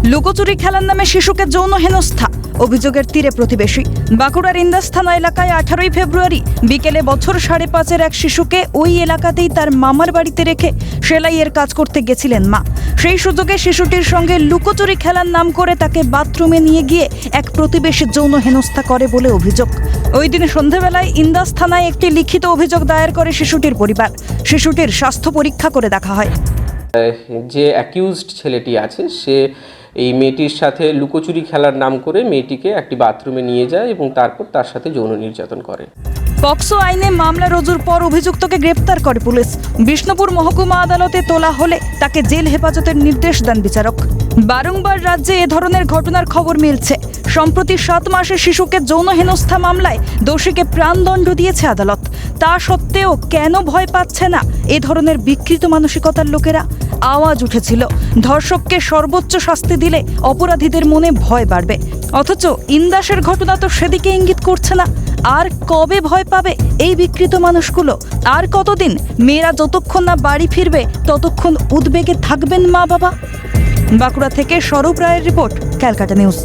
লুকোচুরি খেলার নামে শিশুকে যৌন হেনস্থা, অভিযোগের তীরে প্রতিবেশী। বাঁকুড়ার ইন্দাস থানা এলাকায় 18ই ফেব্রুয়ারি বিকেলে বছর 5.5-এর এক শিশুকে ওই এলাকাতেই তার মামার বাড়িতে রেখে সেলাইয়ের কাজ করতে গেছিলেন মা। সেই সুযোগে শিশুটির সঙ্গে লুকোচুরি খেলার নাম করে তাকে বাথরুমে নিয়ে গিয়ে এক প্রতিবেশী যৌন হেনস্থা করে বলে অভিযোগ। ওই দিন সন্ধ্যাবেলায় ইন্দাস থানায় একটি লিখিত অভিযোগ দায়ের করে শিশুটির পরিবার। শিশুটির স্বাস্থ্য পরীক্ষা করে দেখা হয়। যে অ্যাকিউজড ছেলেটি আছে সে এই মেয়েটির সাথে লুকোচুরি খেলার নাম করে মেয়েটিকে একটি বাথরুমে নিয়ে যায় এবং তারপর তার সাথে যৌন নির্যাতন করে। পক্সো আইনে মামলা রুজুর পর অভিযুক্তকে গ্রেপ্তার করে পুলিশ। বিষ্ণুপুর মহকুমা আদালতে তোলা হলে তাকে জেল হেফাজতের নির্দেশ দেন বিচারক। বারংবার রাজ্যে এ ধরনের ঘটনার খবর মিলছে। সম্প্রতি 7 মাসের শিশুকে যৌন হেনস্থা মামলায় দোষীকে প্রাণদণ্ড দিয়েছে আদালত। তা সত্ত্বেও কেন ভয় পাচ্ছে না এ ধরনের বিকৃত মানসিকতার লোকেরা? আওয়াজ উঠেছিল ধর্ষককে সর্বোচ্চ শাস্তি দিলে অপরাধীদের মনে ভয় বাড়বে। অথচ ইন্দাসের ঘটনা তো সেদিকে ইঙ্গিত করছে না। আর কবে ভয় পাবে এই বিকৃত মানুষগুলো? আর কতদিন মেয়েরা যতক্ষণ না বাড়ি ফিরবে ততক্ষণ উদ্বেগে থাকবেন মা বাবা? বাঁকুড়া থেকে স্বরূপ রায়ের রিপোর্ট, ক্যালকাটা নিউজ।